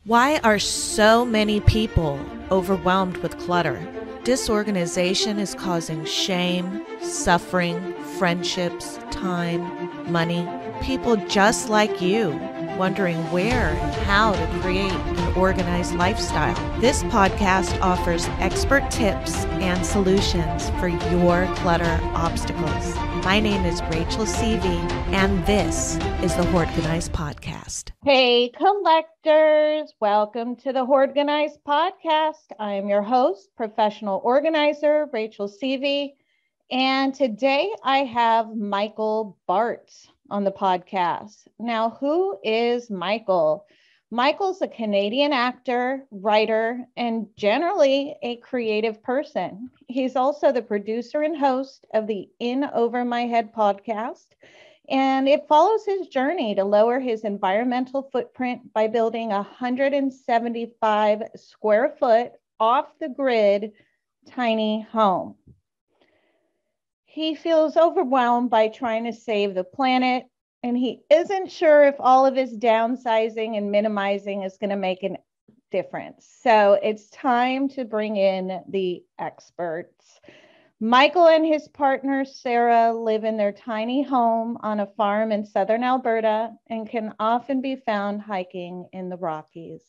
Why are so many people overwhelmed with clutter? Disorganization is causing shame, suffering, friendships, time, money. People just like you, wondering where and how to create an organized lifestyle. This podcast offers expert tips and solutions for your clutter obstacles. My name is Rachel Seavey, and this is the Hoardganize Podcast. Hey, collectors. Welcome to the Hoardganize Podcast. I am your host, professional organizer, Rachel Seavey. And today I have Michael Bartz on the podcast. Now, who is Michael? Michael's a Canadian actor, writer, and generally a creative person. He's also the producer and host of the In Over My Head podcast, and it follows his journey to lower his environmental footprint by building a 175 square foot off-the-grid tiny home. He feels overwhelmed by trying to save the planet, and he isn't sure if all of his downsizing and minimizing is going to make a difference. So it's time to bring in the experts. Michael and his partner, Sarah, live in their tiny home on a farm in southern Alberta and can often be found hiking in the Rockies.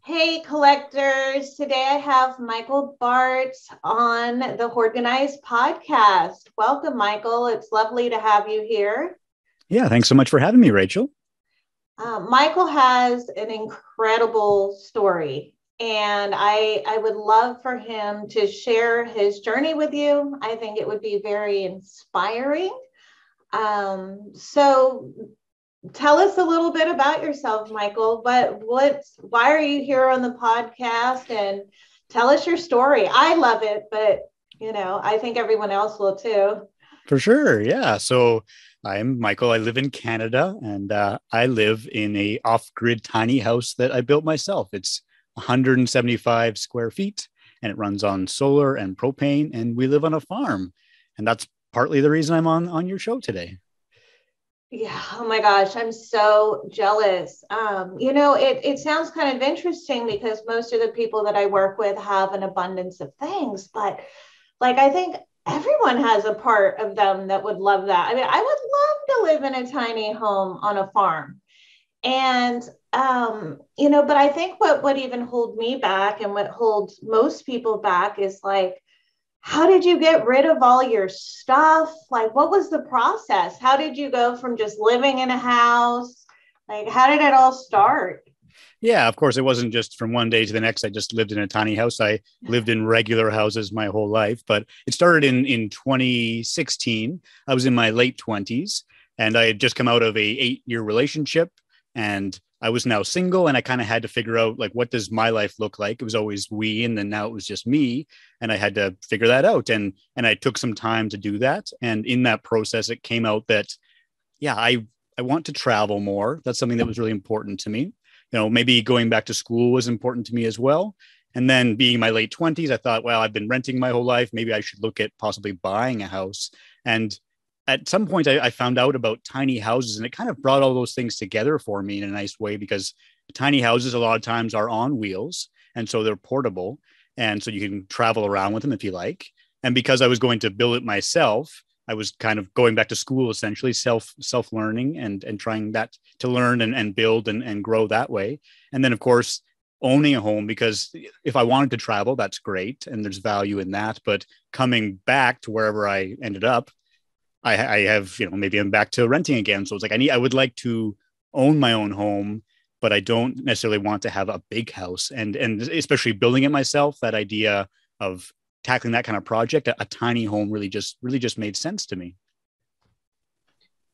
Hey, collectors. Today I have Michael Bartz on the Hoardganize Podcast. Welcome, Michael. It's lovely to have you here. Yeah, thanks so much for having me, Rachel. Michael has an incredible story, and I would love for him to share his journey with you. I think it would be very inspiring. So tell us a little bit about yourself, Michael. Why are you here on the podcast? And tell us your story. I love it, but I think everyone else will too. For sure. Yeah. So I'm Michael. I live in Canada, and I live in a off-grid tiny house that I built myself. It's 175 square feet, and it runs on solar and propane, and we live on a farm. And that's partly the reason I'm on your show today. Yeah. Oh my gosh. I'm so jealous. It sounds kind of interesting because most of the people that I work with have an abundance of things, but I think everyone has a part of them that would love that. I mean, I would love to live in a tiny home on a farm. And, but I think what even hold me back and what holds most people back is how did you get rid of all your stuff? What was the process? How did you go from just living in a house? How did it all start? Yeah, of course, it wasn't just from one day to the next. I just lived in a tiny house. I lived in regular houses my whole life, but it started in 2016. I was in my late 20s, and I had just come out of a 8-year relationship, and I was now single, and I kind of had to figure out, what does my life look like? It was always we, and then now it was just me, and I had to figure that out, and I took some time to do that. And in that process, it came out that, I want to travel more. That's something that was really important to me. Maybe going back to school was important to me as well. And then being in my late 20s, I thought, well, I've been renting my whole life. Maybe I should look at possibly buying a house. And at some point, I found out about tiny houses, and it kind of brought all those things together for me in a nice way, because tiny houses a lot of times are on wheels. And so they're portable. And so you can travel around with them if you like. And because I was going to build it myself, I was kind of going back to school, essentially self-learning and trying that to learn and build and grow that way. And then, of course, owning a home, because if I wanted to travel, that's great. And there's value in that. But coming back to wherever I ended up, I have, maybe I'm back to renting again. So it's I would like to own my own home, but I don't necessarily want to have a big house. And especially building it myself, that idea of tackling that kind of project, a tiny home really just made sense to me.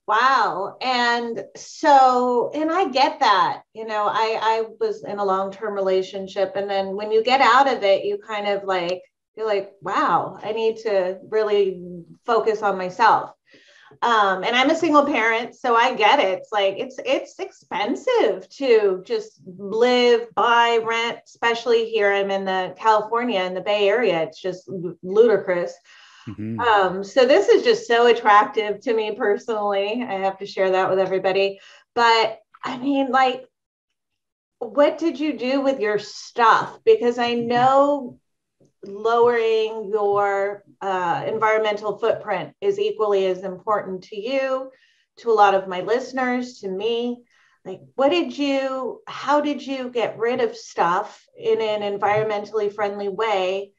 Wow. And I get that, I was in a long-term relationship. And then when you get out of it, you kind of you're like, wow, I need to really focus on myself. And I'm a single parent, so I get it. It's expensive to just live, buy, rent, especially here. I'm in California in the Bay Area. It's just ludicrous. Mm-hmm. So this is just so attractive to me personally. I have to share that with everybody. But I mean, what did you do with your stuff? Because I know lowering your environmental footprint is equally as important to you, to a lot of my listeners, to me. Like, how did you get rid of stuff in an environmentally friendly way?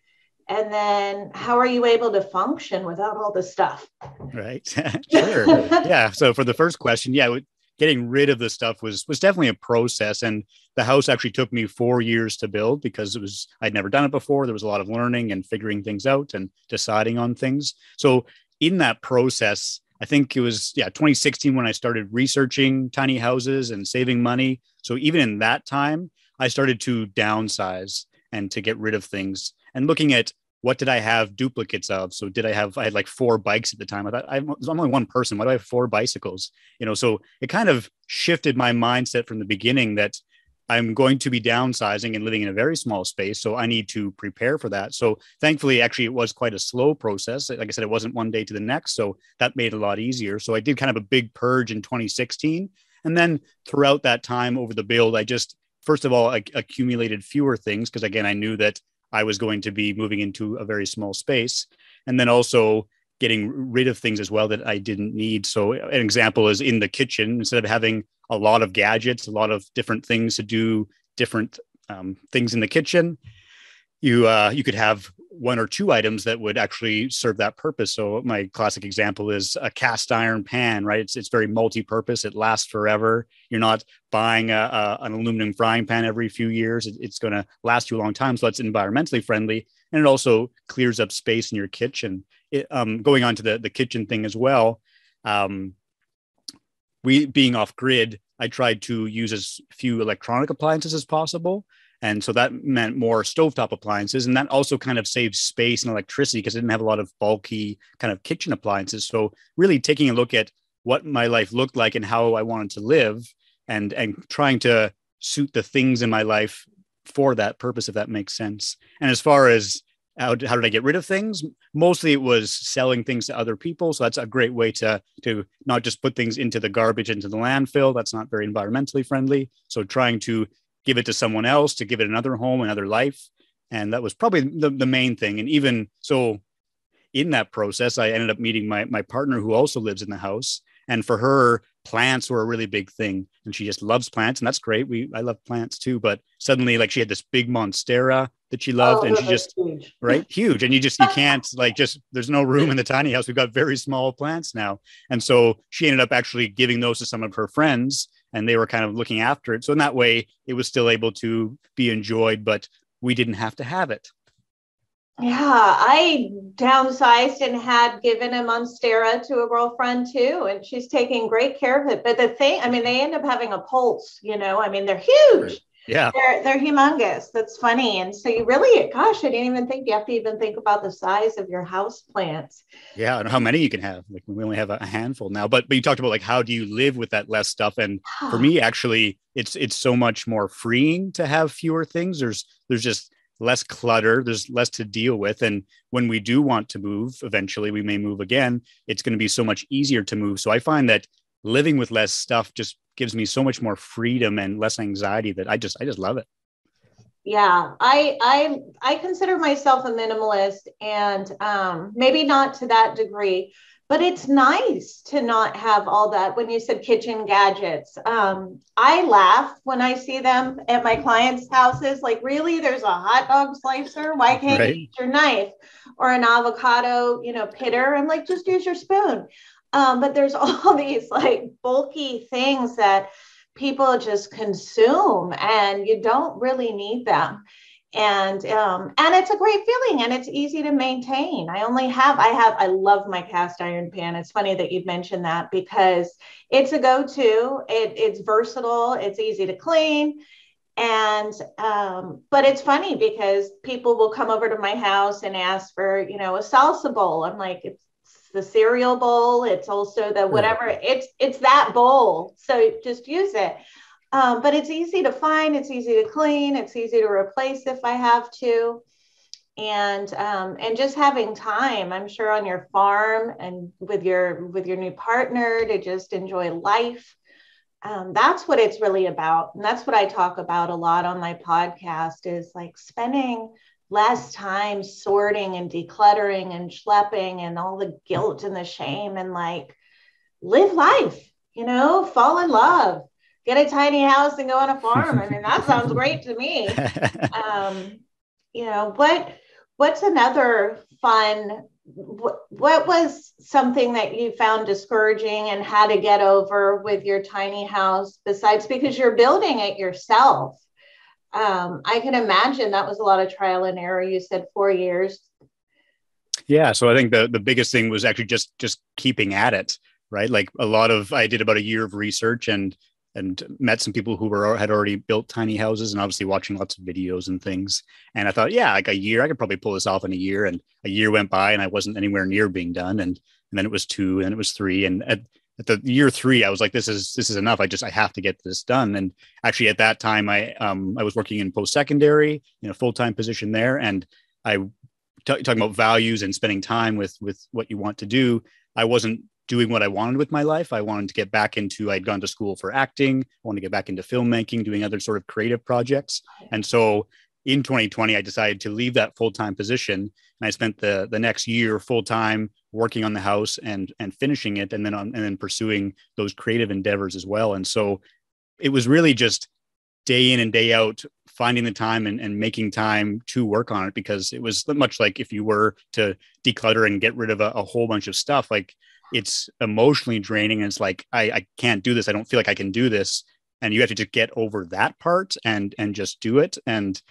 And then how are you able to function without all the stuff? Right. Sure. Yeah. So for the first question, yeah, getting rid of the stuff was definitely a process. And the house actually took me 4 years to build because I'd never done it before. There was a lot of learning and figuring things out and deciding on things. So in that process, I think it was 2016 when I started researching tiny houses and saving money. So even in that time, I started to downsize and to get rid of things and looking at what did I have duplicates of? So I had like 4 bikes at the time. I thought I'm only one person. Why do I have 4 bicycles? So it kind of shifted my mindset from the beginning that I'm going to be downsizing and living in a very small space. So I need to prepare for that. So thankfully, actually, it was quite a slow process. Like I said, it wasn't one day to the next. So that made it a lot easier. So I did kind of a big purge in 2016. And then throughout that time over the build, I just, first of all, accumulated fewer things because, again, I knew that I was going to be moving into a very small space. And then also getting rid of things as well that I didn't need. So an example is in the kitchen, instead of having a lot of gadgets, a lot of different things to do different things in the kitchen, you could have 1 or 2 items that would actually serve that purpose. So my classic example is a cast iron pan, right? It's very multi-purpose. It lasts forever. You're not buying an aluminum frying pan every few years. It's going to last you a long time. So it's environmentally friendly. And it also clears up space in your kitchen. Going on to the kitchen thing as well, we being off grid, I tried to use as few electronic appliances as possible. And so that meant more stovetop appliances. And that also kind of saved space and electricity because I didn't have a lot of bulky kind of kitchen appliances. So really taking a look at what my life looked like and how I wanted to live and trying to suit the things in my life for that purpose, if that makes sense. And as far as how did I get rid of things? Mostly it was selling things to other people. So that's a great way to not just put things into the garbage, into the landfill. That's not very environmentally friendly. So trying to give it to someone else, to give it another home, another life. And that was probably the main thing. And even so in that process, I ended up meeting my partner who also lives in the house. And for her, plants were a really big thing. And she just loves plants. And that's great. I love plants too. But suddenly, like, she had this big monstera that she loved. And she just, huge. Right? Huge. And you can't, there's no room in the tiny house. We've got very small plants now. And so she ended up actually giving those to some of her friends. And they were kind of looking after it. So in that way, it was still able to be enjoyed, but we didn't have to have it. Yeah, I downsized and had given a monstera to a girlfriend too, and she's taking great care of it. But the thing, they end up having a pulse, they're huge. Yeah. They're humongous. That's funny. And so you really, gosh, I didn't even think you have to even think about the size of your house plants. Yeah. And how many you can have. Like, we only have a handful now, but you talked about like, how do you live with that less stuff? And for me, actually, it's so much more freeing to have fewer things. There's just less clutter. There's less to deal with. And when we do want to move, eventually we may move again. It's going to be so much easier to move. So I find that living with less stuff just gives me so much more freedom and less anxiety that I just love it. Yeah, I consider myself a minimalist, and maybe not to that degree, but it's nice to not have all that. When you said kitchen gadgets, I laugh when I see them at my clients' houses. Like, really, there's a hot dog slicer? Why can't you use your knife? Or an avocado, pitter? I'm like, just use your spoon. But there's all these like bulky things that people just consume, and you don't really need them. And it's a great feeling, and it's easy to maintain. I love my cast iron pan. It's funny that you'd mentioned that because it's a go-to. It's versatile. It's easy to clean. And, but it's funny because people will come over to my house and ask for, a salsa bowl. I'm like, it's the cereal bowl. It's also the whatever, it's that bowl. So just use it. But it's easy to find, it's easy to clean, it's easy to replace if I have to. And just having time, I'm sure, on your farm and with your new partner to just enjoy life. That's what it's really about. And that's what I talk about a lot on my podcast, is like spending less time sorting and decluttering and schlepping and all the guilt and the shame, and like live life, fall in love, get a tiny house and go on a farm. I mean, that sounds great to me. What's another fun, what was something that you found discouraging and had to get over with your tiny house, besides, because you're building it yourself? I can imagine that was a lot of trial and error. You said 4 years. Yeah. So I think the biggest thing was actually just keeping at it, right? Like I did about a year of research and met some people who had already built tiny houses, and obviously watching lots of videos and things. And I thought, yeah, like a year, I could probably pull this off in a year. And a year went by and I wasn't anywhere near being done. And then it was 2, and it was 3. And at the year 3, I was like, this is enough. I have to get this done. And actually at that time, I was working in post-secondary in a full-time position there. And talking about values and spending time with what you want to do, I wasn't doing what I wanted with my life. I wanted to get back into, I'd gone to school for acting. I wanted to get back into filmmaking, doing other sort of creative projects. And so in 2020, I decided to leave that full-time position. And I spent the next year full-time working on the house and finishing it, and then pursuing those creative endeavors as well. And so it was really just day in and day out, finding the time and making time to work on it, because it was much like if you were to declutter and get rid of a whole bunch of stuff, like it's emotionally draining. And it's like, I can't do this. I don't feel like I can do this. And you have to just get over that part and just do it. And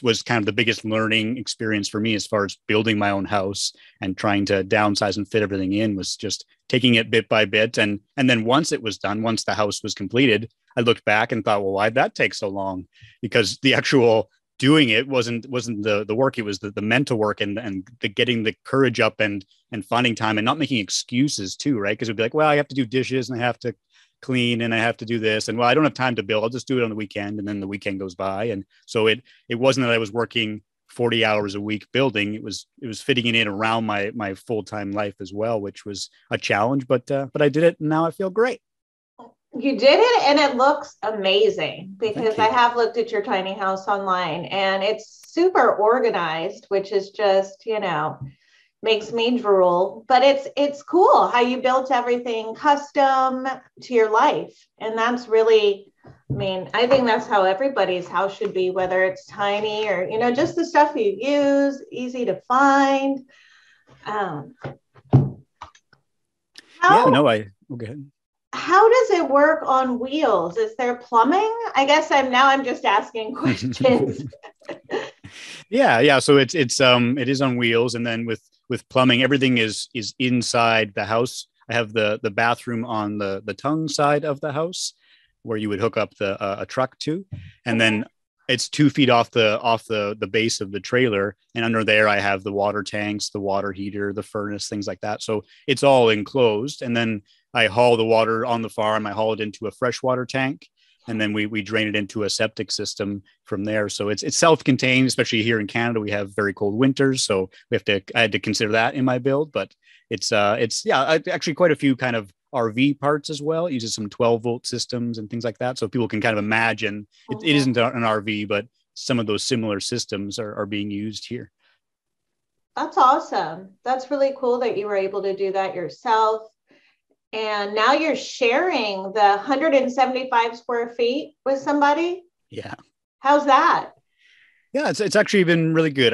was kind of the biggest learning experience for me as far as building my own house and trying to downsize and fit everything in, was just taking it bit by bit. And then once it was done, once the house was completed, I looked back and thought, well, why'd that take so long? Because the actual doing it wasn't the work. It was the mental work and the getting the courage up and finding time and not making excuses too, right? Because it'd be like, well, I have to do dishes and I have to clean and I have to do this, and well, I don't have time to build. I'll just do it on the weekend. And then the weekend goes by. And so it wasn't that I was working 40 hours a week building. It was fitting it in around my full-time life as well, which was a challenge, but I did it and now I feel great. You did it, and it looks amazing, because I have looked at your tiny house online and it's super organized, which is just, makes me drool. But it's cool how you built everything custom to your life. And that's really, I think that's how everybody's house should be, whether it's tiny or, just the stuff you use, easy to find. Go ahead. How does it work on wheels? Is there plumbing? I guess I'm just asking questions. Yeah. So it is on wheels, and then with plumbing, everything is inside the house. I have the bathroom on the tongue side of the house, where you would hook up a truck to, and then it's 2 feet off the base of the trailer, and under there I have the water tanks, the water heater, the furnace, things like that. So it's all enclosed, and then I haul the water on the farm. I haul it into a freshwater tank, and then we drain it into a septic system from there. So it's self-contained, especially here in Canada. We have very cold winters, so I had to consider that in my build. But it's actually quite a few kind of RV parts as well. It uses some 12-volt systems and things like that, so people can kind of imagine it isn't an RV, but some of those similar systems are being used here. That's awesome. That's really cool that you were able to do that yourself. And now you're sharing the 175 square feet with somebody. Yeah. How's that? Yeah, it's actually been really good.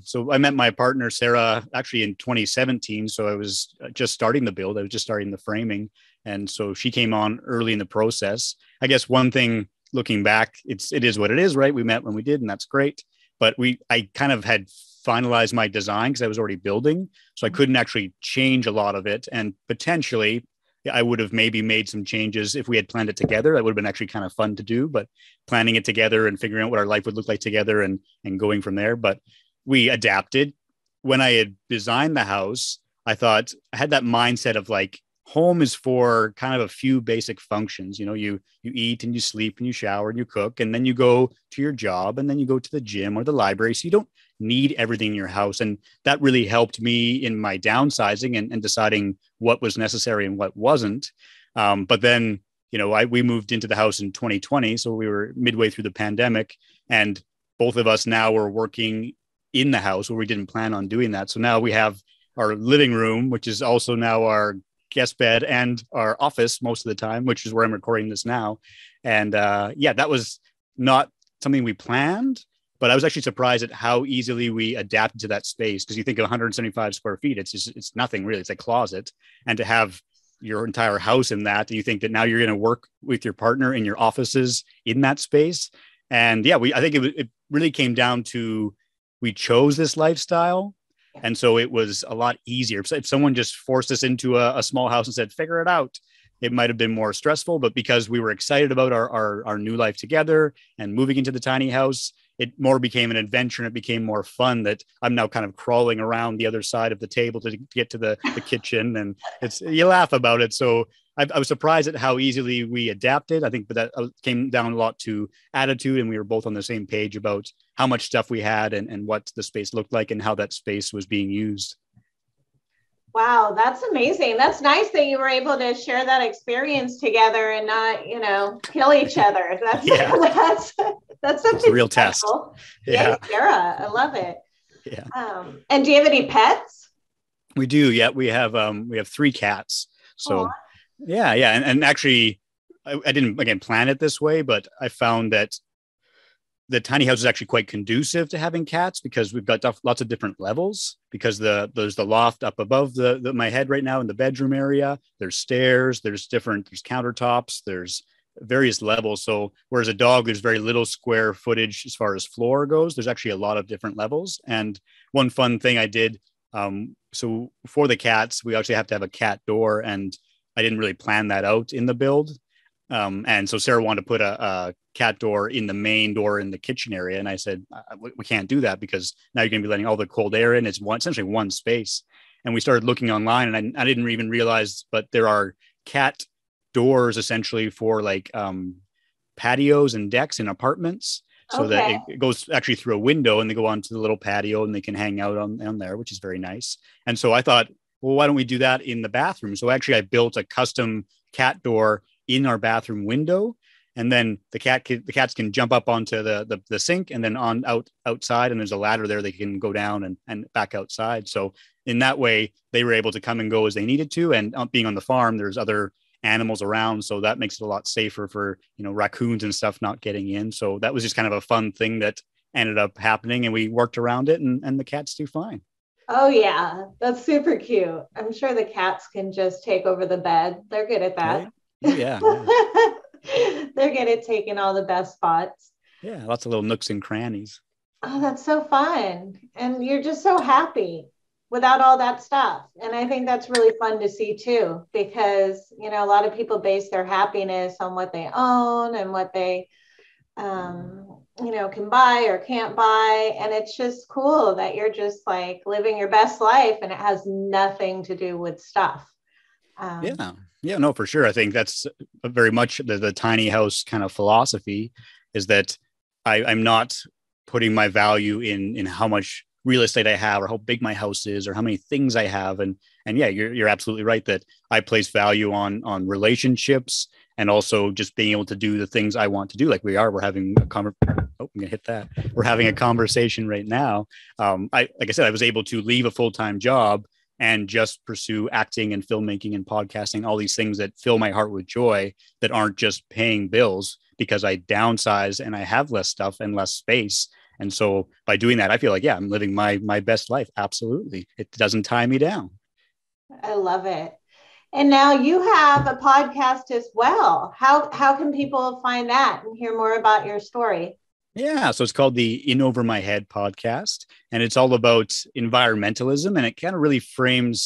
So I met my partner, Sarah, actually in 2017. So I was just starting the build. I was just starting the framing. And so she came on early in the process. I guess one thing looking back, it is what it is, right? We met when we did, and that's great. But I kind of had finalized my design because I was already building. So I couldn't actually change a lot of it. And potentially I would have maybe made some changes if we had planned it together. That would have been actually kind of fun to do, but planning it together and figuring out what our life would look like together and going from there. But we adapted. When I had designed the house, I had that mindset of like, home is for kind of a few basic functions. You eat and you sleep and you shower and you cook, and then you go to your job, and then you go to the gym or the library. So you don't need everything in your house. And that really helped me in my downsizing and deciding what was necessary and what wasn't. But then, we moved into the house in 2020. So we were midway through the pandemic, and both of us now were working in the house where we didn't plan on doing that. So now we have our living room, which is also now our guest bed and our office most of the time, which is where I'm recording this now. And that was not something we planned, but I was actually surprised at how easily we adapted to that space. Because you think of 175 square feet, it's nothing really. It's a closet. And to have your entire house in that, and you think that now you're going to work with your partner in your offices in that space. And I think it really came down to, we chose this lifestyle. And so it was a lot easier. If someone just forced us into a small house and said, figure it out, it might have been more stressful. But because we were excited about our new life together and moving into the tiny house, it more became an adventure, and it became more fun that I'm now kind of crawling around the other side of the table to get to the kitchen. And you laugh about it. So I was surprised at how easily we adapted. I think that came down a lot to attitude, and we were both on the same page about how much stuff we had and what the space looked like and how that space was being used. Wow, that's amazing. That's nice that you were able to share that experience together and not, kill each other. That's a real test. Yeah, Sarah, I love it. Yeah. And do you have any pets? We do. Yeah, we have 3 cats. So. Aww. Yeah. And actually, I didn't, again, plan it this way, but I found that the tiny house is actually quite conducive to having cats, because we've got lots of different levels, because there's the loft up above my head right now in the bedroom area. There's stairs, there's countertops, there's various levels. So whereas a dog, there's very little square footage as far as floor goes, there's actually a lot of different levels. And one fun thing I did, so for the cats, we actually have to have a cat door, and I didn't really plan that out in the build. And so Sarah wanted to put a cat door in the main door in the kitchen area. And I said, we can't do that, because now you're going to be letting all the cold air in. It's essentially one space. And we started looking online, and I didn't even realize, but there are cat doors essentially for like patios and decks in apartments. So that it goes actually through a window, and they go onto the little patio, and they can hang out on there, which is very nice. And so I thought, well, why don't we do that in the bathroom? So actually I built a custom cat door in our bathroom window, and then the cats can jump up onto the sink, and then outside, and there's a ladder there they can go down and back outside. So in that way, they were able to come and go as they needed to. And being on the farm, there's other animals around, so that makes it a lot safer for raccoons and stuff not getting in. So that was just kind of a fun thing that ended up happening, and we worked around it, and the cats do fine. Oh yeah, that's super cute. I'm sure the cats can just take over the bed. They're good at that. Right? Yeah. They're good at taking all the best spots. Yeah, lots of little nooks and crannies. Oh, that's so fun. And you're just so happy without all that stuff. And I think that's really fun to see too, because, a lot of people base their happiness on what they own and what they, can buy or can't buy. And it's just cool that you're just like living your best life, and it has nothing to do with stuff. Yeah, no, for sure. I think that's very much the tiny house kind of philosophy, is that I'm not putting my value in how much real estate I have, or how big my house is, or how many things I have. And yeah, you're absolutely right that I place value on relationships, and also just being able to do the things I want to do. Like we're having I'm gonna hit that. We're having a conversation right now. Like I said, I was able to leave a full-time job and just pursue acting and filmmaking and podcasting, all these things that fill my heart with joy, that aren't just paying bills, because I downsize and I have less stuff and less space. And so by doing that, I feel like, I'm living my best life. Absolutely. It doesn't tie me down. I love it. And now you have a podcast as well. How can people find that and hear more about your story? Yeah, so it's called the In Over My Head podcast, and it's all about environmentalism, and it kind of really framed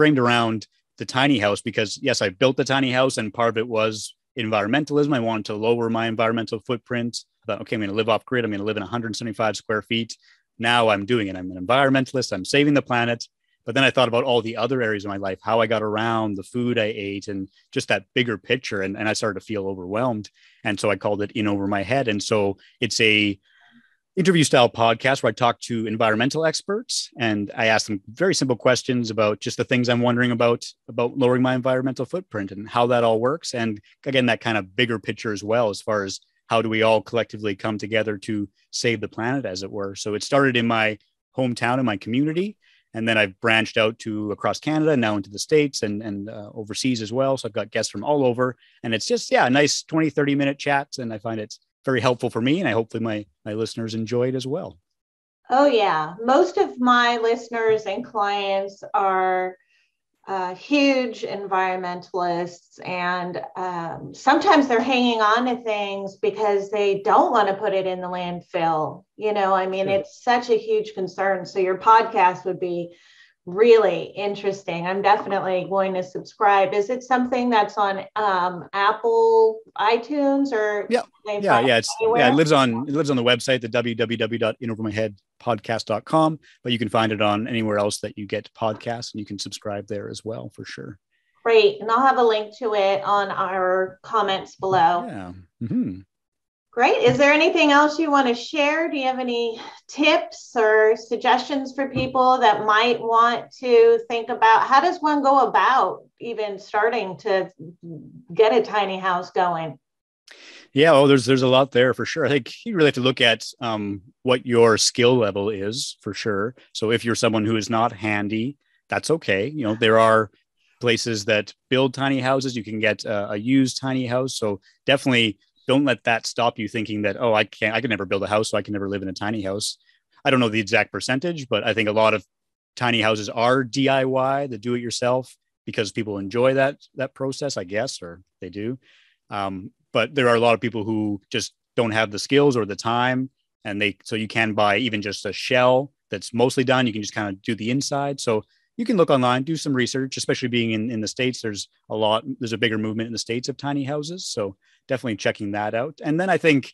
around the tiny house, because yes, I built the tiny house, and part of it was environmentalism. I wanted to lower my environmental footprint. I thought, okay, I'm going to live off grid. I'm going to live in 175 square feet. Now I'm doing it. I'm an environmentalist. I'm saving the planet. But then I thought about all the other areas of my life, how I got around, the food I ate, and just that bigger picture. And I started to feel overwhelmed. And so I called it In Over My Head. And so it's interview style podcast where I talk to environmental experts and I ask them very simple questions about just the things I'm wondering about lowering my environmental footprint and how that all works. And again, that kind of bigger picture as well, as far as how do we all collectively come together to save the planet, as it were. So it started in my hometown, in my community. And then I've branched out to across Canada and now into the States and overseas as well. So I've got guests from all over. And it's just, a nice 20, 30-minute chats. And I find it's very helpful for me. And I hopefully my listeners enjoy it as well. Oh, yeah. Most of my listeners and clients are huge environmentalists. And sometimes they're hanging on to things because they don't want to put it in the landfill. Sure. It's such a huge concern. So your podcast would be really interesting. I'm definitely going to subscribe. Is it something that's on Apple, iTunes, or yeah? It lives on the website, the www.inovermyheadpodcast.com, but you can find it on anywhere else that you get podcasts, and you can subscribe there as well, for sure. Great. And I'll have a link to it on our comments below. Yeah. Mm-hmm. Great. Is there anything else you want to share? Do you have any tips or suggestions for people that might want to think about how does one go about even starting to get a tiny house going? Yeah, there's a lot there for sure. I think you really have to look at what your skill level is, for sure. So if you're someone who is not handy, that's okay. There are places that build tiny houses. You can get a used tiny house. So definitely don't let that stop you thinking that, I can never build a house, so I can never live in a tiny house. I don't know the exact percentage, but I think a lot of tiny houses are DIY, the do-it-yourself, because people enjoy that process, I guess, or they do. But there are a lot of people who just don't have the skills or the time, so you can buy even just a shell that's mostly done. You can just kind of do the inside. So you can look online, do some research, especially being in the States. There's a bigger movement in the States of tiny houses. So definitely checking that out. And then I think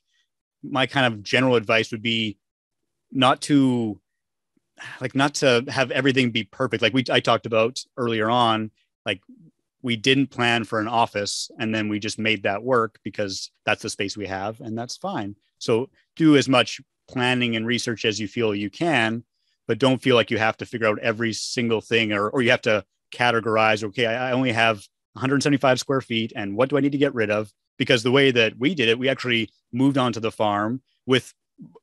my kind of general advice would be not to have everything be perfect. Like I talked about earlier on, like we didn't plan for an office and then we just made that work because that's the space we have, and that's fine. So do as much planning and research as you feel you can, but don't feel like you have to figure out every single thing or you have to categorize, okay, I only have 175 square feet and what do I need to get rid of? Because the way that we did it, we actually moved onto the farm with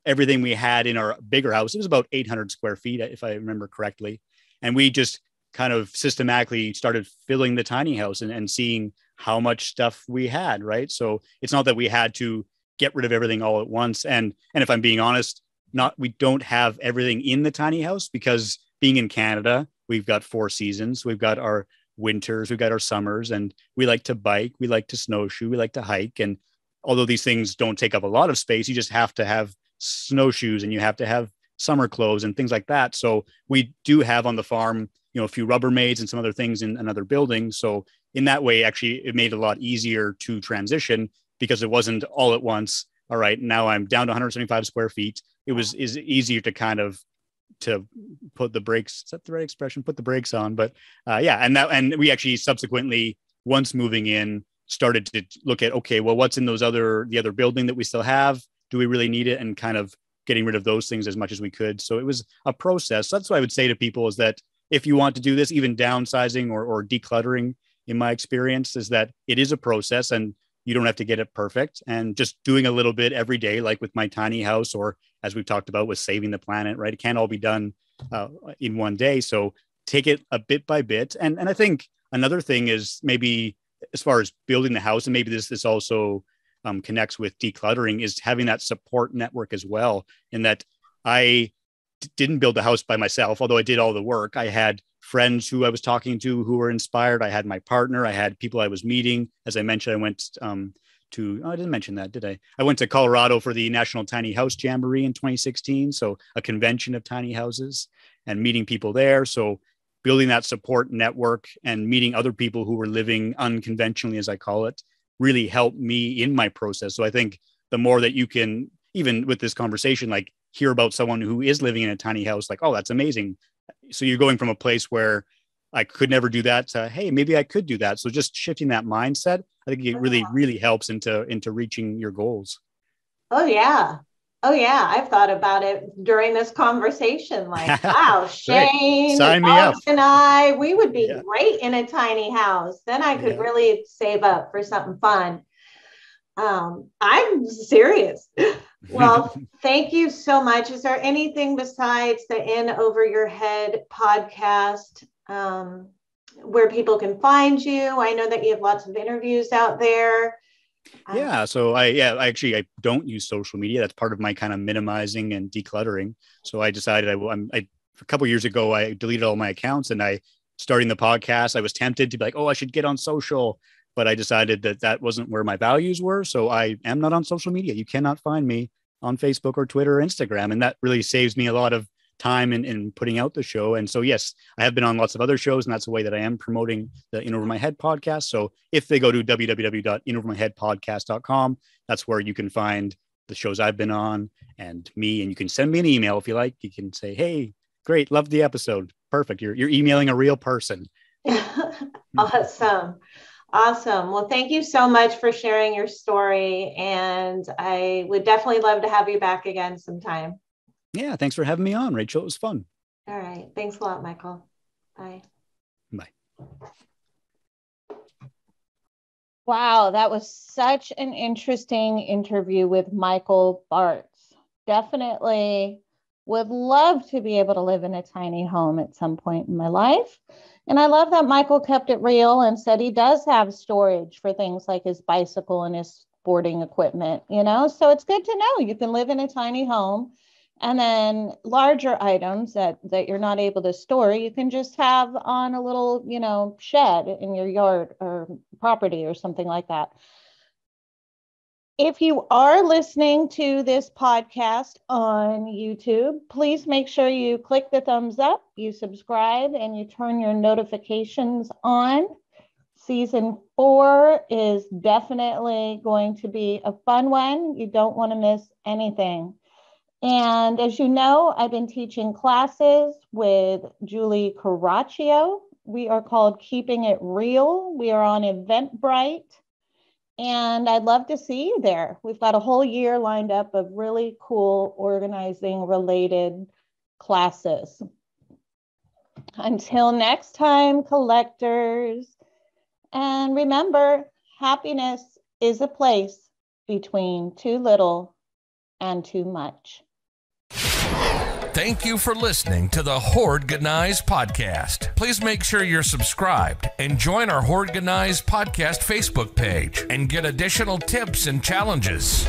everything we had in our bigger house. It was about 800 square feet, if I remember correctly. And we just kind of systematically started filling the tiny house and seeing how much stuff we had, right? So it's not that we had to get rid of everything all at once. And if I'm being honest, we don't have everything in the tiny house because being in Canada, we've got 4 seasons. We've got our winters, we've got our summers, and we like to bike, we like to snowshoe, we like to hike. And although these things don't take up a lot of space, you just have to have snowshoes and you have to have summer clothes and things like that. So we do have on the farm, a few Rubbermaids and some other things in another building. So in that way, actually, it made it a lot easier to transition because it wasn't all at once. All right, now I'm down to 175 square feet. Is easier to kind of to put the brakes. Is that the right expression? Put the brakes on. But and we actually subsequently, once moving in, started to look at, okay, well, what's in the other building that we still have? Do we really need it? And kind of getting rid of those things as much as we could. So it was a process. So that's what I would say to people is that if you want to do this, even downsizing or decluttering, in my experience, is that it is a process and you don't have to get it perfect, and just doing a little bit every day, like with my tiny house, or as we've talked about with saving the planet, right? It can't all be done in one day. So take it a bit by bit. And I think another thing is maybe as far as building the house, and maybe this also connects with decluttering, is having that support network as well. In that I didn't build the house by myself, although I did all the work. I had friends who I was talking to who were inspired. I had my partner. I had people I was meeting. As I mentioned, I went I didn't mention that, did I? I went to Colorado for the National Tiny House Jamboree in 2016. So a convention of tiny houses and meeting people there. So building that support network and meeting other people who were living unconventionally, as I call it, really helped me in my process. So I think the more that you can, even with this conversation, like hear about someone who is living in a tiny house, like, oh, that's amazing. So you're going from a place where I could never do that to, hey, maybe I could do that. So just shifting that mindset, I think it really, really helps into reaching your goals. Oh, yeah. Oh yeah, I've thought about it during this conversation. Like, wow, Shane, Sign me up. and we would be great in a tiny house. Then I could really save up for something fun. I'm serious. Well, thank you so much. Is there anything besides the In Over Your Head podcast where people can find you? I know that you have lots of interviews out there. Yeah. So I don't use social media. That's part of my kind of minimizing and decluttering. So I decided a couple of years ago, I deleted all my accounts, and starting the podcast, I was tempted to be like, oh, I should get on social, but I decided that wasn't where my values were. So I am not on social media. You cannot find me on Facebook or Twitter or Instagram. And that really saves me a lot of time in putting out the show. And so, yes, I have been on lots of other shows, and that's the way that I am promoting the In Over My Head podcast. So if they go to www.inovermyheadpodcast.com, that's where you can find the shows I've been on and me. And you can send me an email if you like. You can say, hey, great, loved the episode. Perfect. You're emailing a real person. Awesome. Well, thank you so much for sharing your story. And I would definitely love to have you back again sometime. Yeah, thanks for having me on, Rachel. It was fun. All right. Thanks a lot, Michael. Bye. Bye. Wow, that was such an interesting interview with Michael Bartz. Definitely would love to be able to live in a tiny home at some point in my life. And I love that Michael kept it real and said he does have storage for things like his bicycle and his sporting equipment, So it's good to know you can live in a tiny home. And then larger items that you're not able to store, you can just have on a little, shed in your yard or property or something like that. If you are listening to this podcast on YouTube, please make sure you click the thumbs up, you subscribe, and you turn your notifications on. Season 4 is definitely going to be a fun one. You don't want to miss anything. And as you know, I've been teaching classes with Julie Caraccio. We are called Keeping It Real. We are on Eventbrite. And I'd love to see you there. We've got a whole year lined up of really cool organizing related classes. Until next time, collectors. And remember, happiness is a place between too little and too much. Thank you for listening to the Hoardganize Podcast. Please make sure you're subscribed and join our Hoardganize Podcast Facebook page and get additional tips and challenges.